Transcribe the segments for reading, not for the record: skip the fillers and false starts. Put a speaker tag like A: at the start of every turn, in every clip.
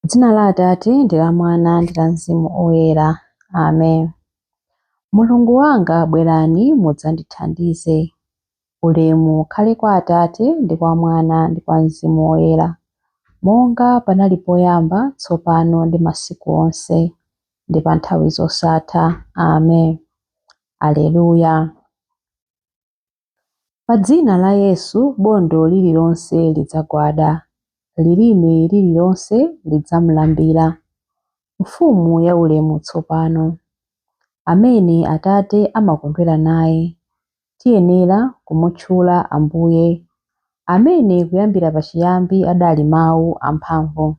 A: Dzina la Atate ndi la Mwana ndi la Mzimu Oyera. Amen. Mulungu wanga bwerani mudzandithandize. Ulemu ukhale kwa Atate ndi kwa Mwana ndi kwa Mzimu Oyera, monga panali poyamba, tsopano ndi masiku onse, ndi pa nthawi zosatha. Amen. Aleluya. Pa dzina la Yesu bondo lililonse lidzagwada, lilime lililonse lidzamulambira. Mfumu ya ulemu tsopano, amene Atate amakondwera naye, tiyenera kumutchula Ambuye, amene kuyambira pachiyambi adali mawu amphamvu,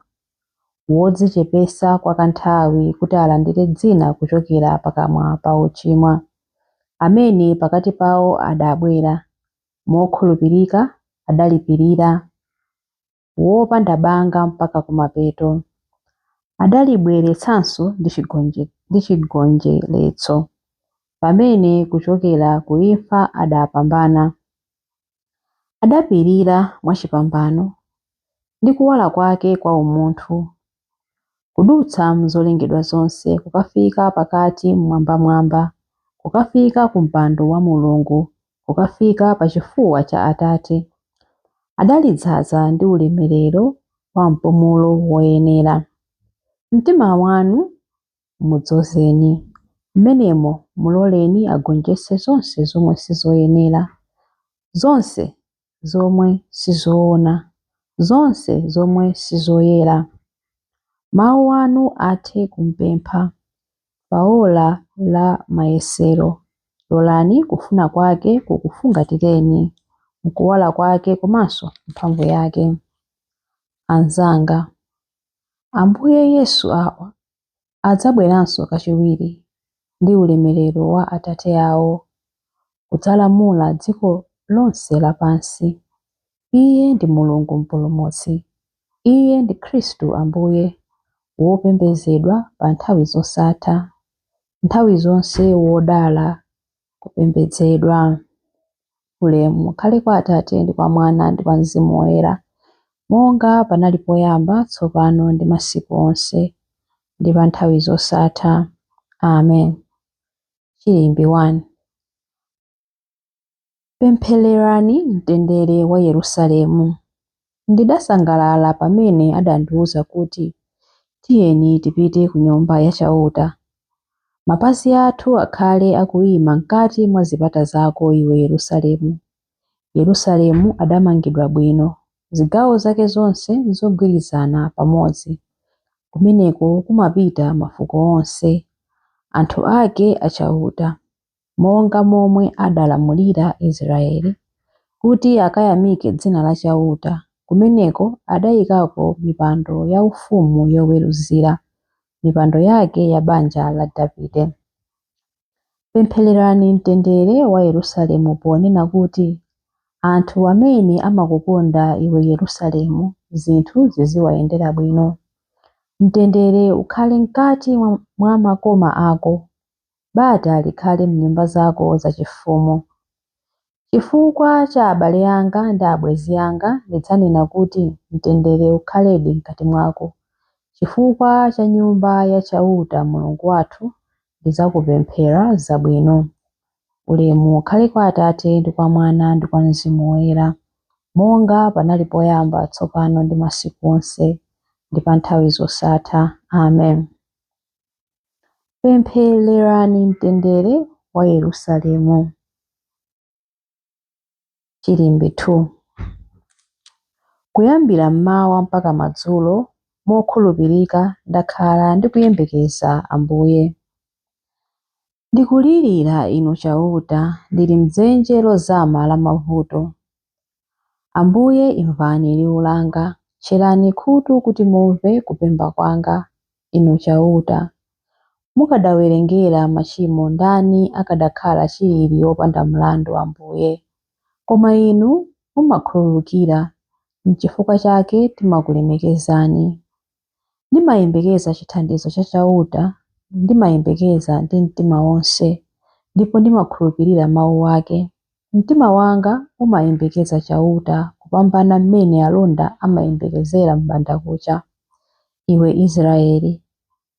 A: wodzichepesa kwa kanthawi kuti alandire dzina kuchokera pakamwa pa ochimwa, amene pakati pawo adabwera, mokhulupirika adalipirira, wopanda banga mpaka kumapeto. Adalibweretsanso ndi chigonjetso, pamene kuchokera ku imfa adapambana. Adapirira mwachipambano ndi kuwala kwake kwa umunthu, kudutsa mzolengedwa zonse, kukafika pakati mmwambamwamba, kukafika ku mpando wa Mulungu, kukafika pa chifuwa cha Atate. Adalidzaza ndi ulemerero wa mpumulo woyenera. Mtima wanu mudzozeni, mmenemo muloleni agonjetse zonse zomwe sizoyenera, zonse zomwe sizoona, zonse zomwe sizoyera. Mawu anu athe kumpempha pa ola la mayesero. Lolani kufuna kwake kukufungatireni, mkuwala kwake komanso mphamvu yake. Anzanga, Ambuye Yesu awa adzabweranso kachiwiri ndi ulemerero wa Atate awo, kudzalamula dziko lonse lapansi. Iye ndi Mulungu Mpulumutsi, Iye ndi Khristu Ambuye, wopembedzedwa pa nthawi zosatha, nthawi zonse wodala kupembedzedwa. Ulemu ukhale kwa Atate ndi kwa Mwana ndi kwa Mzimu Woyera, monga panali poyamba, tsopano ndi masiku onse, ndi pa nthawi zosatha. Amen. Chilimbi 1. Pemphererani mtendere wa Yerusalemu. Ndidasangalala pamene adandiwuza kuti tiyeni tipite ku nyumba yachauta. Mapazi athu akhale akuyima mkati mwa zipata zako, iwe Yerusalemu. Yerusalemu adamangidwa bwino, zigawo zake zonse zogwirizana pamodzi. Kumeneko kumapita mafuko onse, anthu ake achauta, monga momwe adalamulira Israeli, kuti akayamike dzina la chauta. Kumeneko adayikako mipando yaufumu yoweruzira, mipando yake ya banja la Davide. Pemphererani mtendere wa Yerusalemu ponena kuti anthu amene amakukonda iwe Yerusalemu, zinthu ziziwayendera bwino. Mtendere ukhale mkati mwa makoma ako, bata likhale m'nyumba zako zachifumu. Chifukwa cha abale anga ndi abwenzi anga ndidzanena kuti mtendere ukhaledi mkati mwako. Chifukwa cha nyumba yachauta Mulungu wathu ndidzakupemphera zabwino. Ulemu ukhale kwa Atate ndi kwa Mwana ndi kwa Mzimu Woyera, monga panali poyamba, tsopano ndi masiku onse, ndi pa nthawi zosatha. Amen. Pemphererani mtendere wa Yerusalemu. Chilimbi 2. Kuyambira mmawa mpaka madzulo, mokhulupirika ndakhala ndikuyembekeza Ambuye. Ndikulirira inu chauta, ndili mdzenje lozama la mavuto. Ambuye imvani liwu langa, tcherani khutu kuti mumve kupempha kwanga. Inu chauta, mukadawerengera machimo, ndani akadakhala chilili wopanda mlandu Ambuye. Koma inu mumakhululukira, n'chifukwa chake timakulemekezani. Ndimayembekeza chithandizo cha chauta, ndimayembekeza ndi mtima wonse, ndipo ndimakhulupirira mawu ake. Mtima wanga umayembekeza chauta kupambana mmene alonda amayembekezera m'bandakucha. Iwe Israeli,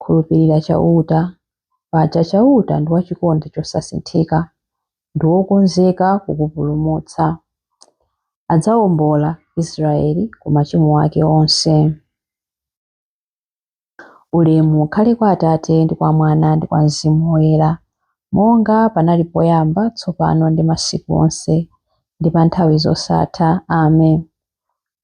A: khulupirira chauta, paja chauta ndi wachikondi chosasinthika, ndi wokonzeka kukupulumutsa. Adzawombola Israeli ku machimo ake onse. Ulemu ukhale kwa Atate ndi kwa Mwana ndi kwa Mzimu Woyera, monga panali poyamba, tsopano ndi masiku onse, ndi pa nthawi zosatha. Amen.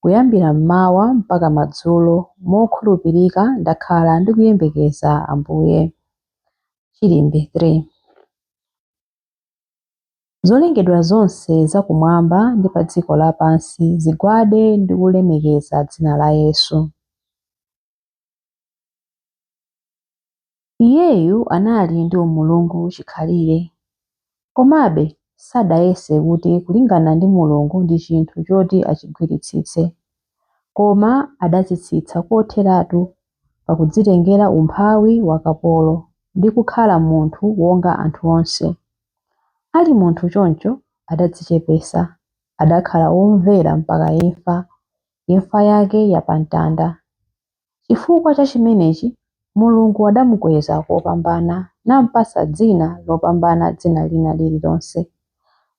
A: Kuyambira mmawa mpaka madzulo, mokhulupirika ndakhala ndikuyembekeza Ambuye. Chilimbe 3. Zolengedwa zonse zakumwamba ndi pa dziko lapansi zigwade ndi kulemekeza dzina la Yesu. Iyeyu anali ndi umulungu chikhalire, komabe sadayese kuti kulingana ndi Mulungu ndi chinthu choti achigwiritsitse, koma adadzitsitsa kotheratu pakudzitengera umphawi wa kapolo ndi kukhala munthu wonga anthu onse. Ali munthu choncho adadzichepesa, adakhala womvera mpaka imfa yake yapamtanda. Chifukwa cha chimenechi Mulungu adamukweza kopambana nampasa dzina lopambana dzina lina lililonse.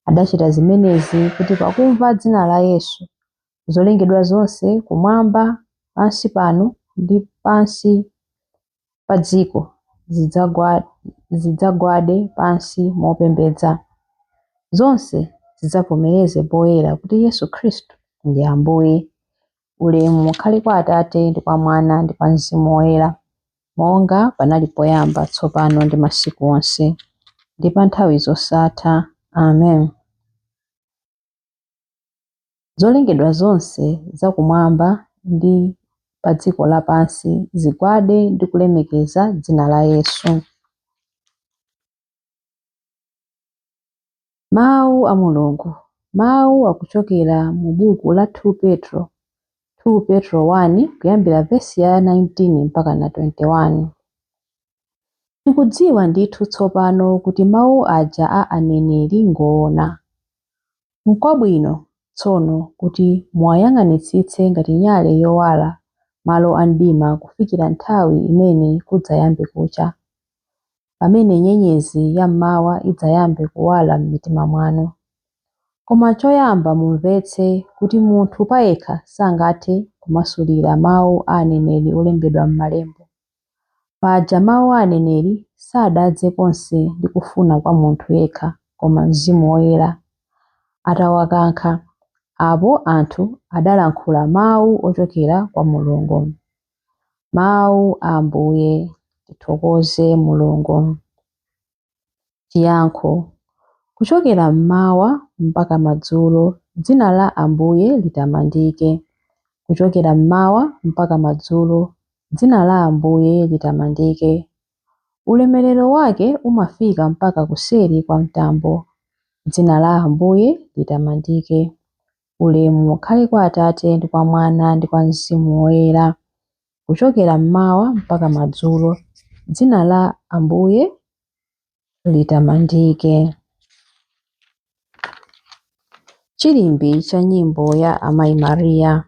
A: Adachita zimenezi kuti pakumva dzina la Yesu, zolengedwa zonse kumwamba, pansi pano ndi pansi pa dziko zidzagwade pansi mopembedza. Zonse zidzavomereze poyera kuti Yesu Khristu ndi Ambuye. Ulemu ukhale kwa Atate ndi kwa Mwana ndi kwa Mzimu Woyera, monga panali poyamba, tsopano ndi masiku onse, ndi pa nthawi zosatha. Amen. Zolengedwa zonse zakumwamba ndi pa dziko lapansi zigwade ndi kulemekeza dzina la Yesu. Mawu a Mulungu. Mawu akuchokera mu buku la 2 Petro 1 kuyambira vesi ya 19 mpaka na 21. Tikudziwa ndithu tsopano kuti mawu aja a aneneri ngoona. N'kwabwino tsono kuti muwayang'anitsitse ngati nyale yowala malo a mdima kufikira nthawi imene kudzayambe kucha, pamene nyenyezi ya mmawa idzayambe kuwala m'mitima mwanu. Koma choyamba mumvetse kuti munthu payekha sangathe kumasulira mawu a aneneri olembedwa m'Malemba. Paja mawu a aneneri sadadze konse ndi kufuna kwa munthu yekha, koma Mzimu Woyera atawakankha, apo anthu adalankhula mawu ochokera kwa Mulungu. Mawu a Ambuye. Tithokoze Mulungu. Chiyankho. Kuchokera mmawa mpaka madzulo, dzina la Ambuye litamandike. Kuchokera mmawa mpaka madzulo, dzina la Ambuye litamandike. Ulemerero wake umafika mpaka kuseri kwa mtambo. Dzina la Ambuye litamandike. Ulemu ukhale kwa Atate ndi kwa Mwana ndi kwa Mzimu Woyera. Kuchokera mmawa mpaka madzulo, dzina la Ambuye litamandike. Chilimbi cha nyimbo ya Amayi Mariya.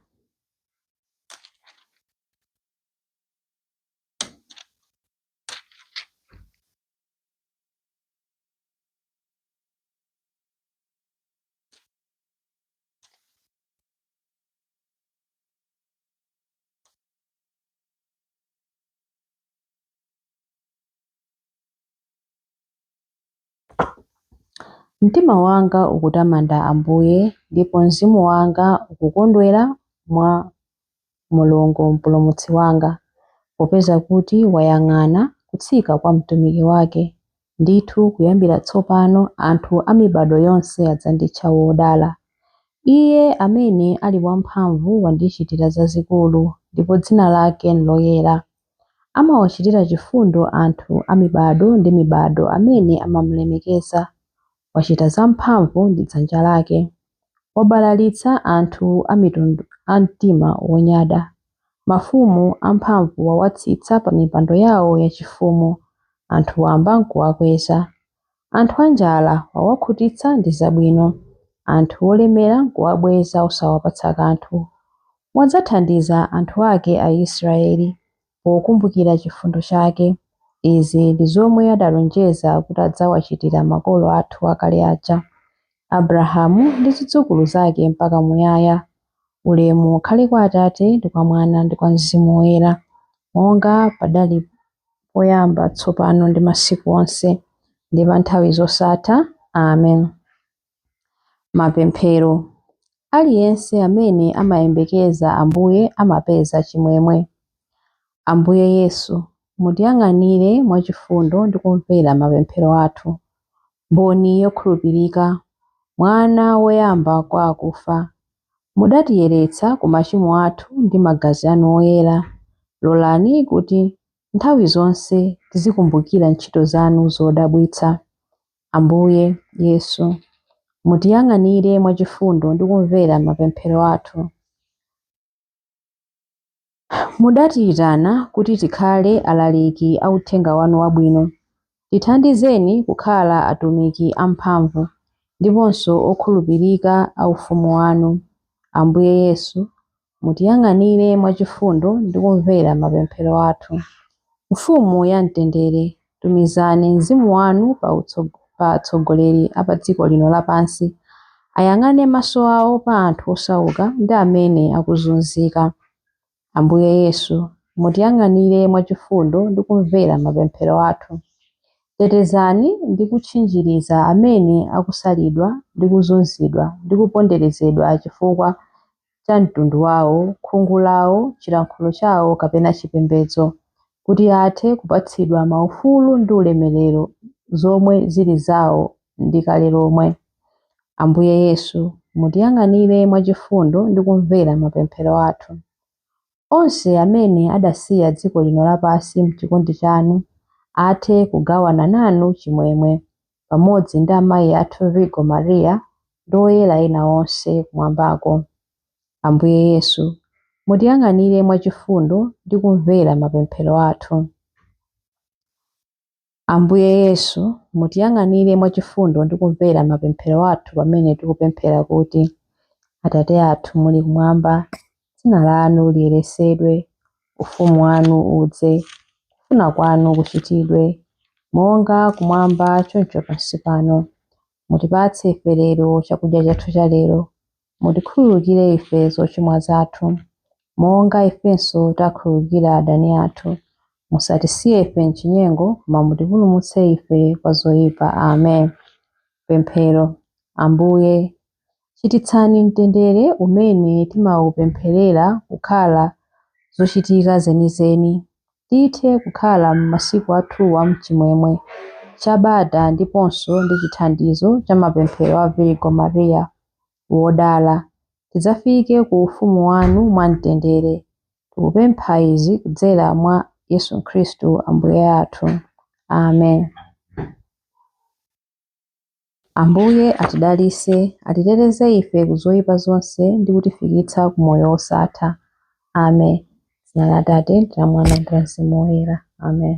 A: Mtima wanga ukutamanda Ambuye, ndipo mzimu wanga ukukondwera mwa Mulungu mpulumutsi wanga, popeza kuti wayang'ana kutsika kwa mtumiki wake. Ndithu kuyambira tsopano anthu a mibado yonse adzanditcha wodala. Iye amene ali wamphamvu wandichitira zazikulu, ndipo dzina lake loyera. Amawachitira chifundo anthu a mibado ndi mibado amene amamulemekeza. Wachita zamphamvu ndi dzanja lake. Wabalalitsa anthu a mitundu a mtima wonyada. Mafumu amphamvu wawatsitsa pa mipando yawo yachifumu. Anthu wamba nkuwakweza. Anthu anjala wawakhutitsa ndi zabwino. Anthu olemera nkuwabweza osawapatsa kanthu. Wadzathandiza anthu ake a Israeli. pokumbukira chifundo chake. Izi ndi zomwe adalonjeza kuti adzawachitira makolo athu akale aja, Abrahamu ndi zidzukulu zake mpaka muyaya. Ulemu ukhale kwa Atate ndi kwa Mwana ndi kwa Mzimu Woyera, monga padali poyamba, tsopano ndi masiku onse, ndi pa nthawi zosatha. Amen. Mapemphero. Aliyense amene amayembekeza Ambuye amapeza chimwemwe. Ambuye Yesu, mutiyang'anire mwachifundo ndi kumvera mapemphero athu. Mboni yokhulupirika, mwana woyamba kwa akufa, mudatiyeretsa ku machimo athu ndi magazi anu oyera. Lolani kuti nthawi zonse tizikumbukira ntchito zanu zodabwitsa. Ambuye Yesu, mutiyang'anire mwachifundo ndi kumvera mapemphero athu. Mudatiyitana kuti tikhale alaliki a uthenga wanu wabwino. Tithandizeni kukhala atumiki amphamvu ndiponso okhulupirika a ufumu wanu. Ambuye Yesu, mutiyang'anire mwachifundo ndi kumvera mapemphero athu. Mfumu ya mtendere, tumizani mzimu wanu pa atsogoleri a pa dziko lino lapansi, ayang'ane maso awo pa anthu osauka ndi amene akuzunzika. Ambuye Yesu, mutiyang'anire mwachifundo ndi kumvera mapemphero athu. Tetezani ndi kutchinjiriza amene akusalidwa ndi kuzunzidwa ndi kuponderezedwa chifukwa cha mtundu wawo, khungu lawo, chilankhulo chawo kapena chipembedzo, kuti athe kupatsidwa maufulu ndi ulemerero zomwe zili zawo ndi kale lomwe. Ambuye Yesu, mutiyang'anire mwachifundo ndi kumvera mapemphero athu. Onse amene adasiya dziko lino lapansi m'chikondi chanu athe kugawana nanu chimwemwe, pamodzi ndi amayi athu Virgo Maria ndi oyera ena onse kumwambako. Ambuye Yesu, mutiyang'anire mwachifundo ndi kumvera mapemphero athu. Ambuye Yesu, mutiyang'anire mwachifundo ndi kumvera mapemphero athu pamene tikupemphera kuti: Atate athu muli kumwamba, dzina lanu liyeresedwe, ufumu wanu udze, kufuna kwanu kuchitidwe, monga kumwamba choncho pansi pano. Mutipatse ife lero chakudya chathu cha lero. Mutikhululukire ife zochimwa zathu, monga ifenso takhululukira adani athu. Musatisiye ife m'chinyengo, koma mutipulumutse ife kwa zoyipa. Amen. Pemphero. Ambuye, chititsani mtendere umene timawupempherera kukhala zochitika zenizeni. Tithe kukhala m'masiku athuwa mchimwemwe, chabata ndiponso ndi chithandizo cha mapemphero a Virgo Maria wodala. Tidzafike ku ufumu wanu mwamtendere. Tikupempha izi kudzera mwa Yesu Khristu Ambuye athu. Amen. Ambuye atidalitse, atiteteze ife ku zoyipa zonse ndi kutifikitsa ku moyo wosatha. Amen. Dzina la Atate ndi la Mwana ndi la Mzimu Woyera. Amen.